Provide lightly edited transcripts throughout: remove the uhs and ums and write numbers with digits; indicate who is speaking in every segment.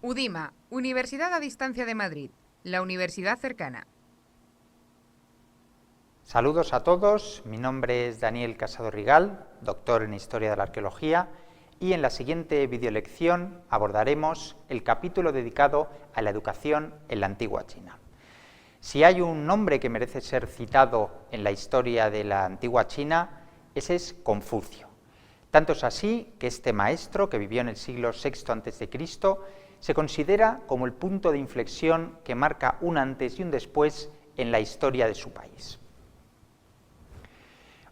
Speaker 1: UDIMA, Universidad a Distancia de Madrid, la universidad cercana.
Speaker 2: Saludos a todos, mi nombre es Daniel Casado Rigal, doctor en Historia de la Arqueología, y en la siguiente videolección abordaremos el capítulo dedicado a la educación en la antigua China. Si hay un nombre que merece ser citado en la historia de la antigua China, ese es Confucio. Tanto es así que este maestro, que vivió en el siglo VI a.C., se considera como el punto de inflexión que marca un antes y un después en la historia de su país.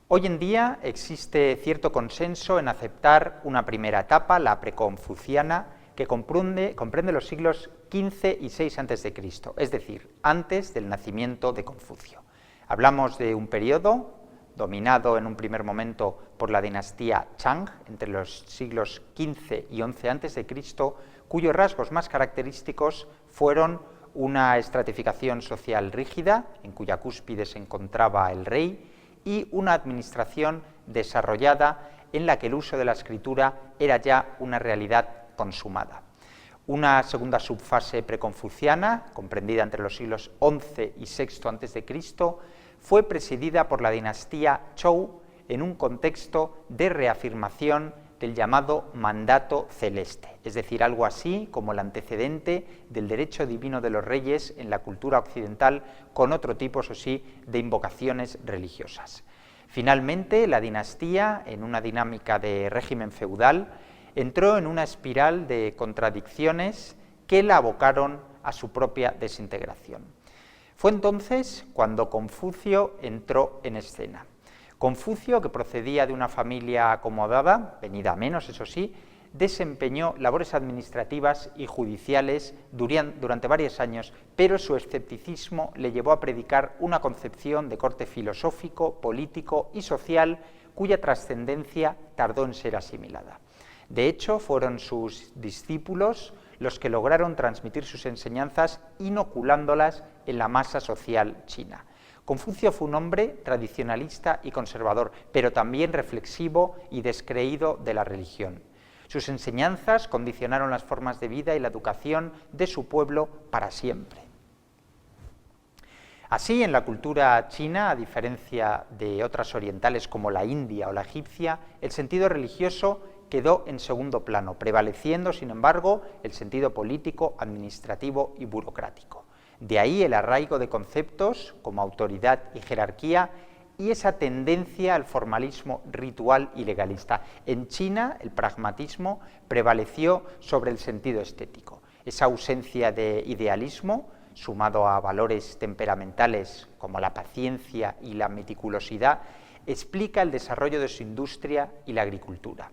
Speaker 2: Hoy en día existe cierto consenso en aceptar una primera etapa, la preconfuciana, que comprende los siglos XV y VI a.C., es decir, antes del nacimiento de Confucio. Hablamos de un periodo dominado en un primer momento por la dinastía Chang, entre los siglos XV y XI a.C., cuyos rasgos más característicos fueron una estratificación social rígida, en cuya cúspide se encontraba el rey, y una administración desarrollada en la que el uso de la escritura era ya una realidad consumada. Una segunda subfase preconfuciana, comprendida entre los siglos XI y VI a.C., fue presidida por la dinastía Zhou en un contexto de reafirmación del llamado mandato celeste, es decir, algo así como el antecedente del derecho divino de los reyes en la cultura occidental, con otro tipo, eso sí, de invocaciones religiosas. Finalmente, la dinastía, en una dinámica de régimen feudal, entró en una espiral de contradicciones que la abocaron a su propia desintegración. Fue entonces cuando Confucio entró en escena. Confucio, que procedía de una familia acomodada, venida a menos, eso sí, desempeñó labores administrativas y judiciales durante varios años, pero su escepticismo le llevó a predicar una concepción de corte filosófico, político y social cuya trascendencia tardó en ser asimilada. De hecho, fueron sus discípulos los que lograron transmitir sus enseñanzas inoculándolas en la masa social china. Confucio fue un hombre tradicionalista y conservador, pero también reflexivo y descreído de la religión. Sus enseñanzas condicionaron las formas de vida y la educación de su pueblo para siempre. Así, en la cultura china, a diferencia de otras orientales como la india o la egipcia, el sentido religioso quedó en segundo plano, prevaleciendo, sin embargo, el sentido político, administrativo y burocrático. De ahí el arraigo de conceptos como autoridad y jerarquía y esa tendencia al formalismo ritual y legalista. En China, el pragmatismo prevaleció sobre el sentido estético. Esa ausencia de idealismo, sumado a valores temperamentales como la paciencia y la meticulosidad, explica el desarrollo de su industria y la agricultura.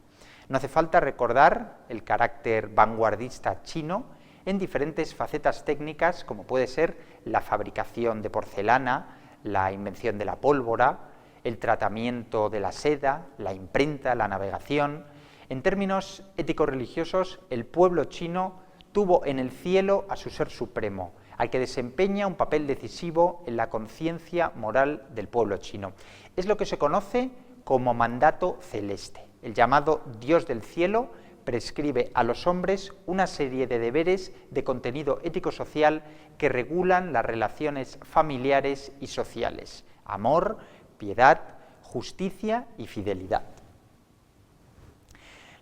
Speaker 2: No hace falta recordar el carácter vanguardista chino en diferentes facetas técnicas, como puede ser la fabricación de porcelana, la invención de la pólvora, el tratamiento de la seda, la imprenta, la navegación. En términos ético-religiosos, el pueblo chino tuvo en el cielo a su ser supremo, al que desempeña un papel decisivo en la conciencia moral del pueblo chino. Es lo que se conoce como mandato celeste. El llamado Dios del cielo prescribe a los hombres una serie de deberes de contenido ético-social que regulan las relaciones familiares y sociales: amor, piedad, justicia y fidelidad.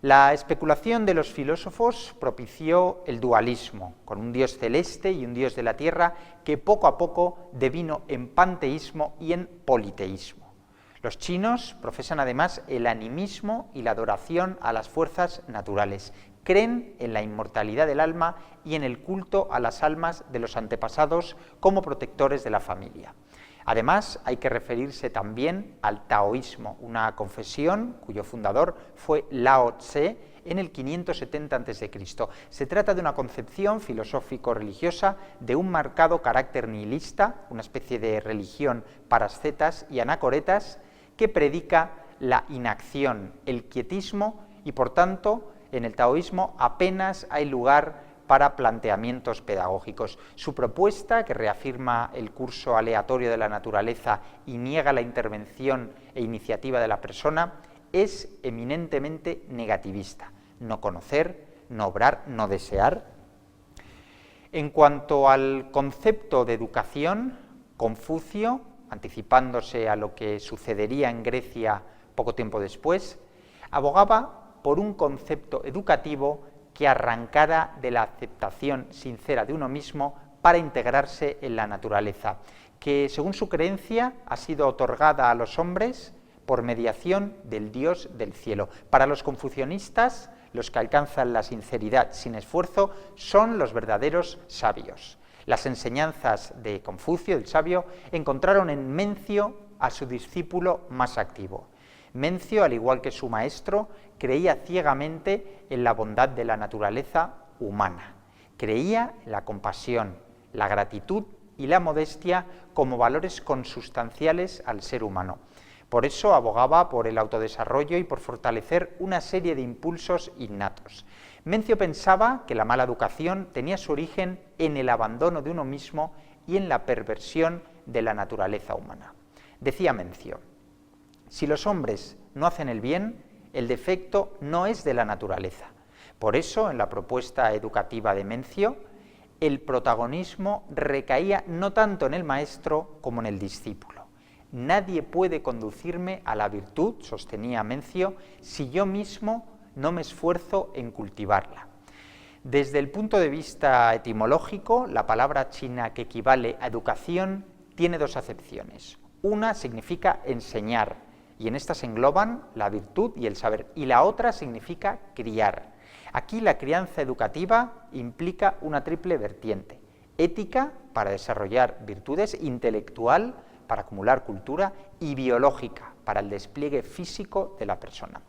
Speaker 2: La especulación de los filósofos propició el dualismo, con un dios celeste y un dios de la tierra que poco a poco devino en panteísmo y en politeísmo. Los chinos profesan además el animismo y la adoración a las fuerzas naturales. Creen en la inmortalidad del alma y en el culto a las almas de los antepasados como protectores de la familia. Además, hay que referirse también al taoísmo, una confesión cuyo fundador fue Lao Tse en el 570 a.C. Se trata de una concepción filosófico-religiosa de un marcado carácter nihilista, una especie de religión para ascetas y anacoretas, que predica la inacción, el quietismo, y por tanto en el taoísmo apenas hay lugar para planteamientos pedagógicos. Su propuesta, que reafirma el curso aleatorio de la naturaleza y niega la intervención e iniciativa de la persona, es eminentemente negativista: no conocer, no obrar, no desear. En cuanto al concepto de educación, Confucio, anticipándose a lo que sucedería en Grecia poco tiempo después, abogaba por un concepto educativo que arrancara de la aceptación sincera de uno mismo para integrarse en la naturaleza, que según su creencia ha sido otorgada a los hombres por mediación del Dios del cielo. Para los confucionistas, los que alcanzan la sinceridad sin esfuerzo son los verdaderos sabios. Las enseñanzas de Confucio, el sabio, encontraron en Mencio a su discípulo más activo. Mencio, al igual que su maestro, creía ciegamente en la bondad de la naturaleza humana. Creía en la compasión, la gratitud y la modestia como valores consustanciales al ser humano. Por eso abogaba por el autodesarrollo y por fortalecer una serie de impulsos innatos. Mencio pensaba que la mala educación tenía su origen en el abandono de uno mismo y en la perversión de la naturaleza humana. Decía Mencio: si los hombres no hacen el bien, el defecto no es de la naturaleza. Por eso, en la propuesta educativa de Mencio, el protagonismo recaía no tanto en el maestro como en el discípulo. Nadie puede conducirme a la virtud, sostenía Mencio, si yo mismo no me esfuerzo en cultivarla. Desde el punto de vista etimológico, la palabra china que equivale a educación tiene dos acepciones. Una significa enseñar, y en esta se engloban la virtud y el saber, y la otra significa criar. Aquí la crianza educativa implica una triple vertiente: ética, para desarrollar virtudes; intelectual, para acumular cultura; y biológica, para el despliegue físico de la persona.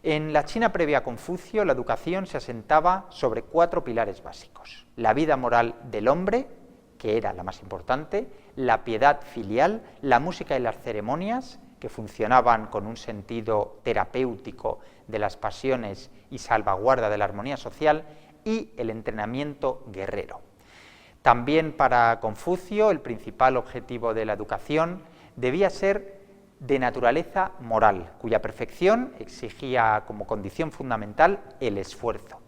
Speaker 2: En la China previa a Confucio, la educación se asentaba sobre 4 pilares básicos: la vida moral del hombre, que era la más importante; la piedad filial; la música y las ceremonias, que funcionaban con un sentido terapéutico de las pasiones y salvaguarda de la armonía social; y el entrenamiento guerrero. También para Confucio el principal objetivo de la educación debía ser de naturaleza moral, cuya perfección exigía como condición fundamental el esfuerzo.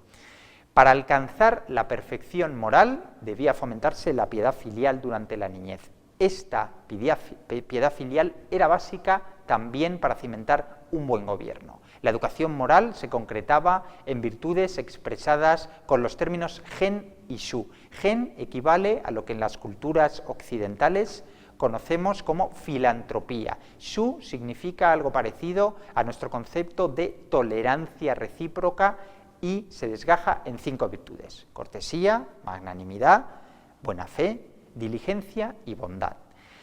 Speaker 2: Para alcanzar la perfección moral debía fomentarse la piedad filial durante la niñez. Esta piedad filial era básica también para cimentar un buen gobierno. La educación moral se concretaba en virtudes expresadas con los términos gen y shu. Gen equivale a lo que en las culturas occidentales conocemos como filantropía. Shu significa algo parecido a nuestro concepto de tolerancia recíproca y se desgaja en 5 virtudes: cortesía, magnanimidad, buena fe, diligencia y bondad.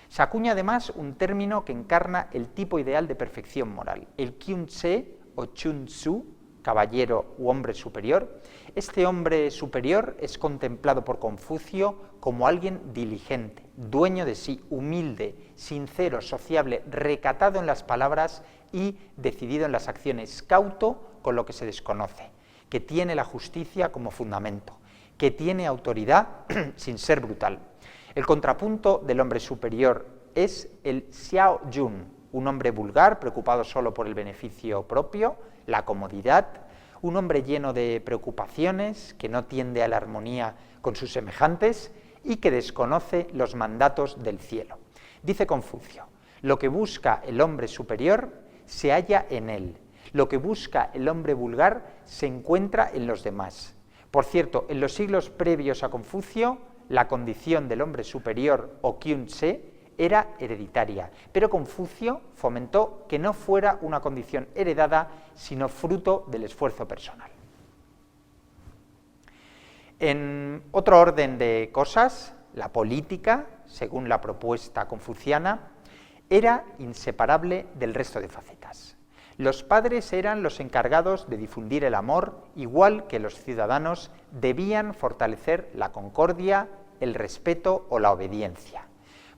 Speaker 2: Se acuña además un término que encarna el tipo ideal de perfección moral, el kyun-tse o chun-tsu, caballero u hombre superior. Este hombre superior es contemplado por Confucio como alguien diligente, dueño de sí, humilde, sincero, sociable, recatado en las palabras y decidido en las acciones, cauto con lo que se desconoce, que tiene la justicia como fundamento, que tiene autoridad sin ser brutal. El contrapunto del hombre superior es el xiao jun, un hombre vulgar preocupado solo por el beneficio propio, la comodidad, un hombre lleno de preocupaciones, que no tiende a la armonía con sus semejantes y que desconoce los mandatos del cielo. Dice Confucio: lo que busca el hombre superior se halla en él, lo que busca el hombre vulgar se encuentra en los demás. Por cierto, en los siglos previos a Confucio, la condición del hombre superior o kyun-tse era hereditaria, pero Confucio fomentó que no fuera una condición heredada, sino fruto del esfuerzo personal. En otro orden de cosas, la política, según la propuesta confuciana, era inseparable del resto de facetas. Los padres eran los encargados de difundir el amor, igual que los ciudadanos debían fortalecer la concordia, el respeto o la obediencia.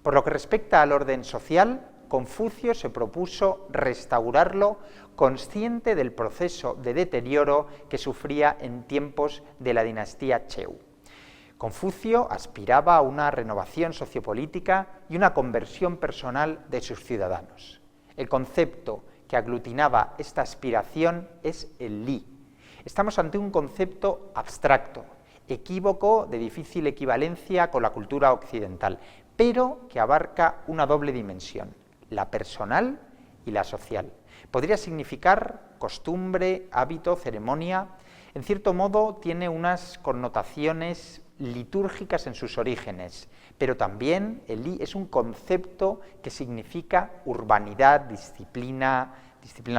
Speaker 2: Por lo que respecta al orden social, Confucio se propuso restaurarlo, consciente del proceso de deterioro que sufría en tiempos de la dinastía Cheu. Confucio aspiraba a una renovación sociopolítica y una conversión personal de sus ciudadanos. El concepto que aglutinaba esta aspiración es el Li. Estamos ante un concepto abstracto, equívoco de difícil equivalencia con la cultura occidental, pero que abarca una doble dimensión, la personal y la social. Podría significar costumbre, hábito, ceremonia. En cierto modo tiene unas connotaciones litúrgicas en sus orígenes, pero también el Li es un concepto que significa urbanidad, disciplina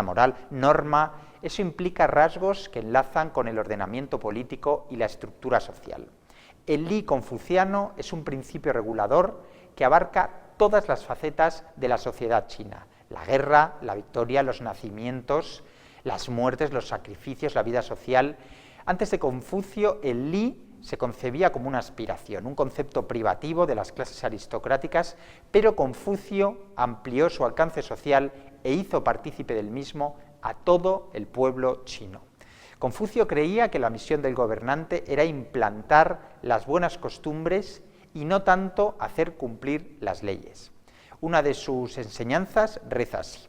Speaker 2: moral, norma. Eso implica rasgos que enlazan con el ordenamiento político y la estructura social. El Li confuciano es un principio regulador que abarca todas las facetas de la sociedad china: la guerra, la victoria, los nacimientos, las muertes, los sacrificios, la vida social. Antes de Confucio, el Li se concebía como una aspiración, un concepto privativo de las clases aristocráticas, pero Confucio amplió su alcance social e hizo partícipe del mismo a todo el pueblo chino. Confucio creía que la misión del gobernante era implantar las buenas costumbres y no tanto hacer cumplir las leyes. Una de sus enseñanzas reza así: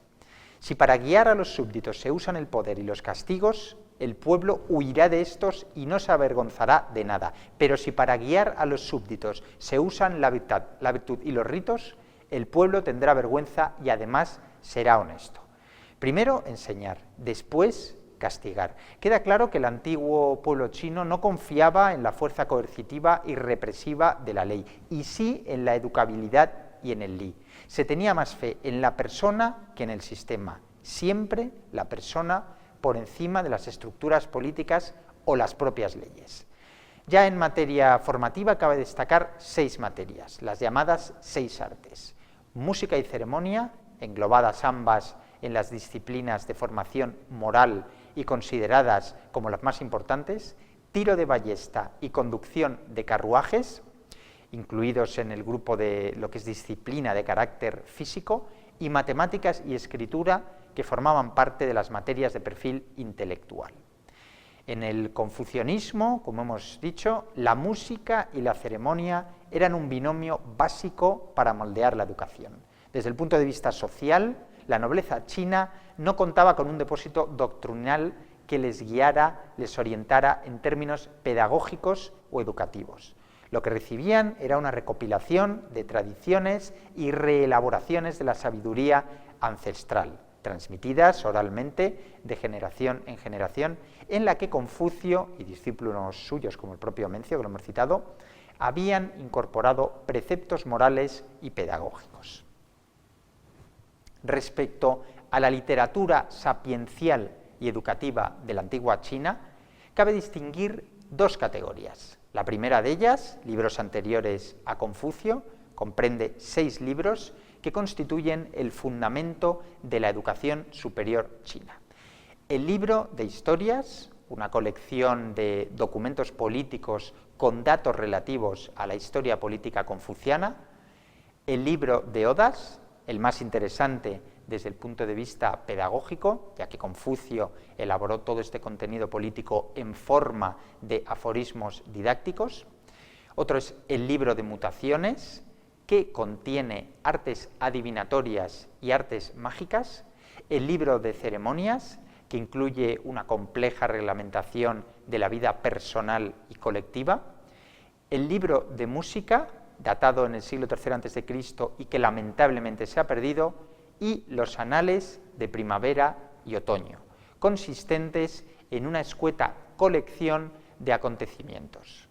Speaker 2: si para guiar a los súbditos se usan el poder y los castigos, el pueblo huirá de estos y no se avergonzará de nada. Pero si para guiar a los súbditos se usan la virtud y los ritos, el pueblo tendrá vergüenza y además será honesto. Primero enseñar, después castigar. Queda claro que el antiguo pueblo chino no confiaba en la fuerza coercitiva y represiva de la ley, y sí en la educabilidad y en el Li. Se tenía más fe en la persona que en el sistema, siempre la persona por encima de las estructuras políticas o las propias leyes. Ya en materia formativa cabe destacar 6 materias, las llamadas 6 artes: música y ceremonia, englobadas ambas en las disciplinas de formación moral y consideradas como las más importantes; tiro de ballesta y conducción de carruajes, incluidos en el grupo de lo que es disciplina de carácter físico; y matemáticas y escritura, que formaban parte de las materias de perfil intelectual. En el confucianismo, como hemos dicho, la música y la ceremonia eran un binomio básico para moldear la educación. Desde el punto de vista social, la nobleza china no contaba con un depósito doctrinal que les guiara, les orientara en términos pedagógicos o educativos. Lo que recibían era una recopilación de tradiciones y reelaboraciones de la sabiduría ancestral, transmitidas oralmente de generación en generación, en la que Confucio y discípulos suyos, como el propio Mencio, que lo hemos citado, habían incorporado preceptos morales y pedagógicos. Respecto a la literatura sapiencial y educativa de la antigua China, cabe distinguir 2 categorías. La primera de ellas, libros anteriores a Confucio, comprende 6 libros que constituyen el fundamento de la educación superior china. El libro de historias, una colección de documentos políticos con datos relativos a la historia política confuciana; el libro de odas, el más interesante desde el punto de vista pedagógico, ya que Confucio elaboró todo este contenido político en forma de aforismos didácticos. Otro es el libro de mutaciones, que contiene artes adivinatorias y artes mágicas; el libro de ceremonias, que incluye una compleja reglamentación de la vida personal y colectiva; el libro de música, datado en el siglo III a.C. y que lamentablemente se ha perdido; y los anales de primavera y otoño, consistentes en una escueta colección de acontecimientos.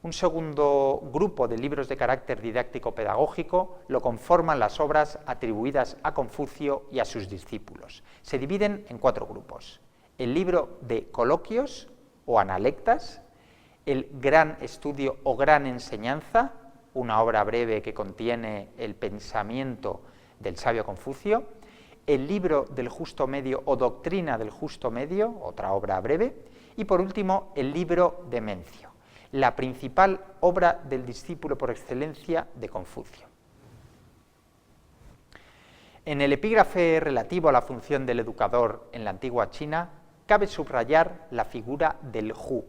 Speaker 2: Un segundo grupo de libros de carácter didáctico-pedagógico lo conforman las obras atribuidas a Confucio y a sus discípulos. Se dividen en 4 grupos: el libro de coloquios o analectas, el gran estudio o gran enseñanza, una obra breve que contiene el pensamiento del sabio Confucio; el libro del justo medio o doctrina del justo medio, otra obra breve; y por último el libro de Mencio, la principal obra del discípulo por excelencia de Confucio. En el epígrafe relativo a la función del educador en la antigua China, cabe subrayar la figura del Hu,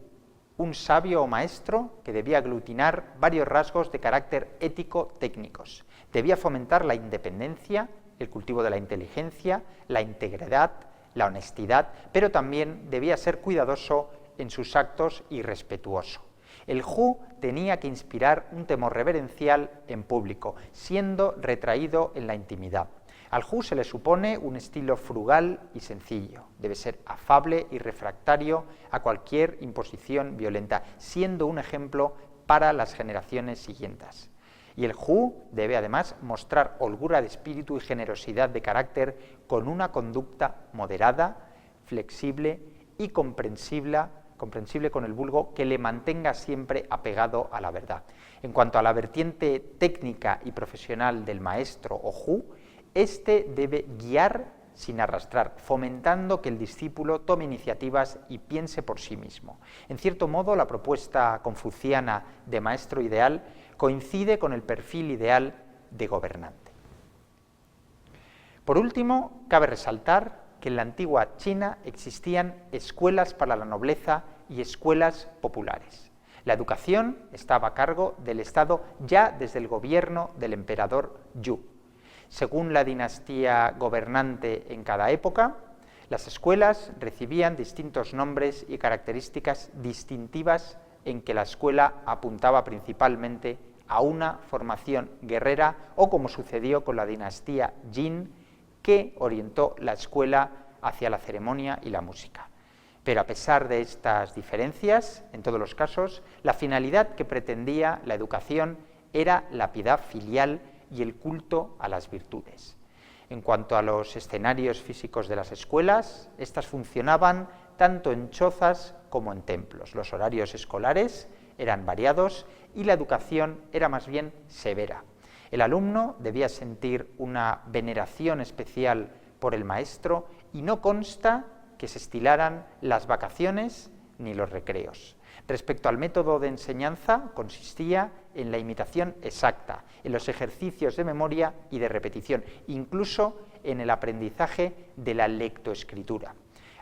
Speaker 2: un sabio o maestro que debía aglutinar varios rasgos de carácter ético-técnicos. Debía fomentar la independencia, el cultivo de la inteligencia, la integridad, la honestidad, pero también debía ser cuidadoso en sus actos y respetuoso. El Hu tenía que inspirar un temor reverencial en público, siendo retraído en la intimidad. Al Hu se le supone un estilo frugal y sencillo. Debe ser afable y refractario a cualquier imposición violenta, siendo un ejemplo para las generaciones siguientes. Y el Hu debe además mostrar holgura de espíritu y generosidad de carácter con una conducta moderada, flexible y comprensible con el vulgo, que le mantenga siempre apegado a la verdad. En cuanto a la vertiente técnica y profesional del maestro o Hu, este debe guiar sin arrastrar, fomentando que el discípulo tome iniciativas y piense por sí mismo. En cierto modo, la propuesta confuciana de maestro ideal coincide con el perfil ideal de gobernante. Por último, cabe resaltar que en la antigua China existían escuelas para la nobleza y escuelas populares. La educación estaba a cargo del Estado ya desde el gobierno del emperador Yu. Según la dinastía gobernante en cada época, las escuelas recibían distintos nombres y características distintivas, en que la escuela apuntaba principalmente a una formación guerrera, o como sucedió con la dinastía Jin, que orientó la escuela hacia la ceremonia y la música. Pero a pesar de estas diferencias, en todos los casos, la finalidad que pretendía la educación era la piedad filial y el culto a las virtudes. En cuanto a los escenarios físicos de las escuelas, estas funcionaban tanto en chozas como en templos. Los horarios escolares eran variados y la educación era más bien severa. El alumno debía sentir una veneración especial por el maestro y no consta que se estilaran las vacaciones ni los recreos. Respecto al método de enseñanza, consistía en la imitación exacta, en los ejercicios de memoria y de repetición, incluso en el aprendizaje de la lectoescritura.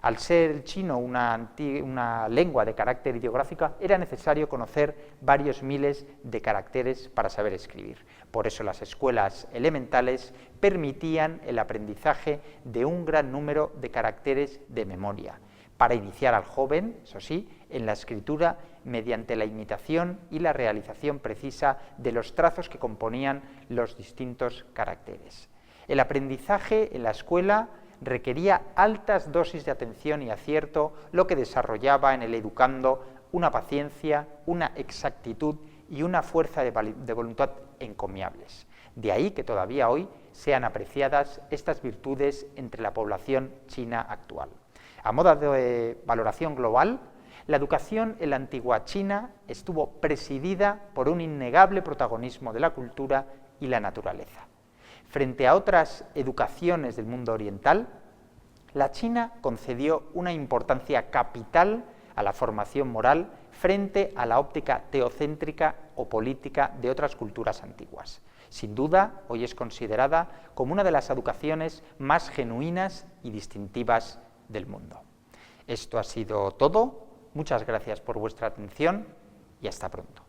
Speaker 2: Al ser el chino una lengua de carácter ideográfica, era necesario conocer varios miles de caracteres para saber escribir. Por eso las escuelas elementales permitían el aprendizaje de un gran número de caracteres de memoria, para iniciar al joven, eso sí, en la escritura mediante la imitación y la realización precisa de los trazos que componían los distintos caracteres. El aprendizaje en la escuela requería altas dosis de atención y acierto, lo que desarrollaba en el educando una paciencia, una exactitud y una fuerza de voluntad encomiables. De ahí que todavía hoy sean apreciadas estas virtudes entre la población china actual. A modo de valoración global, la educación en la antigua China estuvo presidida por un innegable protagonismo de la cultura y la naturaleza. Frente a otras educaciones del mundo oriental, la China concedió una importancia capital a la formación moral frente a la óptica teocéntrica o política de otras culturas antiguas. Sin duda, hoy es considerada como una de las educaciones más genuinas y distintivas del mundo. Esto ha sido todo. Muchas gracias por vuestra atención y hasta pronto.